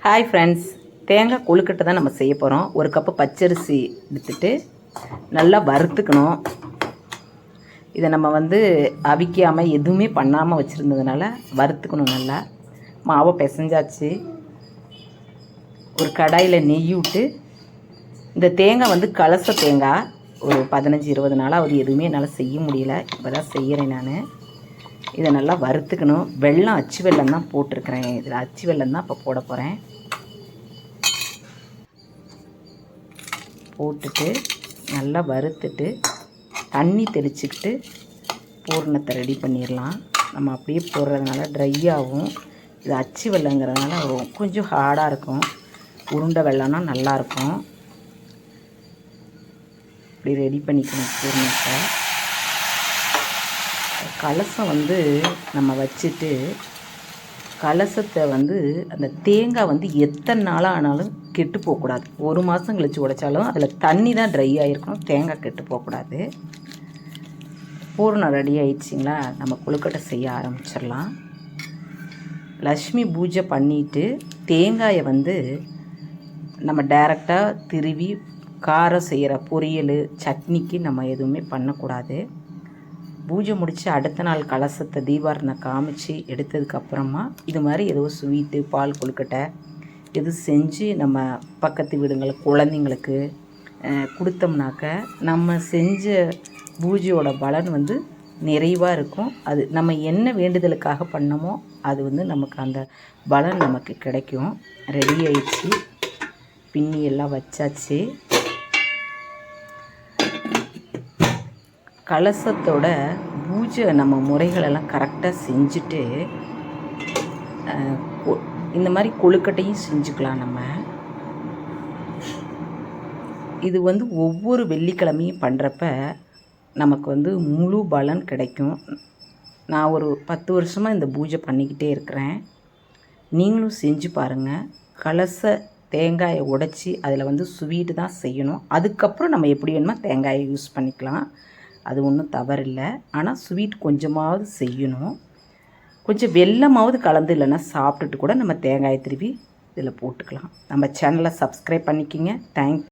Hi friends, தேங்காய் கொழுக்கட்டை தான் நம்ம செய்ய போகிறோம். ஒரு கப்பு பச்சரிசி எடுத்துட்டு நல்லா வறுத்துக்கணும். இதை நம்ம அவிக்காமல் எதுவுமே பண்ணாமல் வச்சுருந்ததுனால வறுத்துக்கணும். நல்லா மாவை பிசைஞ்சாச்சு. ஒரு கடாயில் நெய் விட்டு இந்த தேங்காய் கலச தேங்காய் ஒரு 15-20 நாளாக அது எதுவுமே என்னால் செய்ய முடியல. இப்போ தான் செய்கிறேன் நான். இதை நல்லா வறுத்துக்கணும். வெல்லம், அச்சு வெல்லம் தான் போட்டிருக்கிறேன். இதில் அச்சு வெல்லம் தான் இப்போ போட போகிறேன். போட்டுட்டு நல்லா வறுத்துட்டு தண்ணி தெளிச்சுக்கிட்டு பூரணத்தை ரெடி பண்ணிடலாம். நம்ம அப்படியே போடுறதுனால ட்ரை ஆகும். இது அச்சு வெல்லங்கிறதுனால கொஞ்சம் ஹார்டாக இருக்கும். உருண்டை வெல்லம்னா நல்லாயிருக்கும். இப்படி ரெடி பண்ணிக்கணும் பூரணத்தை. கலசம் நம்ம வச்சுட்டு கலசத்தை அந்த தேங்காய் எத்தனை நாளாக ஆனாலும் கெட்டு போகக்கூடாது. 1 மாதம் கழித்து உடைச்சாலும் அதில் தண்ணி தான் ட்ரை ஆகிருக்கணும். தேங்காய் கெட்டு போகக்கூடாது. பூரணம் ரெடி ஆயிடுச்சிங்களா? நம்ம கொழுக்கட்டை செய்ய ஆரம்பிச்சிடலாம். லக்ஷ்மி பூஜை பண்ணிவிட்டு தேங்காயை நம்ம டைரெக்டாக திருவி காரம் செய்கிற பொரியல், சட்னிக்கு நம்ம எதுவுமே பண்ணக்கூடாது. பூஜை முடித்து அடுத்த நாள் கலசத்தை தீபாரணை காமிச்சு எடுத்ததுக்கப்புறமா இது மாதிரி ஏதோ ஸ்வீட்டு, பால் கொழுக்கட்டை எது செஞ்சு நம்ம பக்கத்து வீடுங்களுக்கு, குழந்தைங்களுக்கு கொடுத்தோம்னாக்க நம்ம செஞ்ச பூஜையோட பலன் நிறைவாக இருக்கும். அது நம்ம என்ன வேண்டுதலுக்காக பண்ணமோ அது நமக்கு அந்த பலன் நமக்கு கிடைக்கும். ரெடி ஆயிடுச்சு. பின்னி எல்லாம் வச்சாச்சு. கலசத்தோட பூஜை நம்ம முறைகளெல்லாம் கரெக்டாக செஞ்சுட்டு இந்த மாதிரி கொழுக்கட்டையும் செஞ்சுக்கலாம். நம்ம இது ஒவ்வொரு வெள்ளிக்கிழமையும் பண்ணுறப்ப நமக்கு முழு பலன் கிடைக்கும். நான் ஒரு 10 வருஷமாக இந்த பூஜை பண்ணிக்கிட்டே இருக்கிறேன். நீங்களும் செஞ்சு பாருங்கள். கலச தேங்காயை உடைச்சி அதில் ஸ்வீட்டு தான் செய்யணும். அதுக்கப்புறம் நம்ம எப்படி வேணுமோ தேங்காயை யூஸ் பண்ணிக்கலாம். அது ஒன்றும் தவறில்லை. ஆனால் ஸ்வீட் கொஞ்சமாவது செய்யணும். கொஞ்சம் வெல்லமாவது கலந்து இல்லைன்னா சாப்பிட்டுட்டு கூட நம்ம தேங்காயை திருவி இதில் போட்டுக்கலாம். நம்ம சேனலை சப்ஸ்கிரைப் பண்ணிக்கிங்க. தேங்க்ஸ்.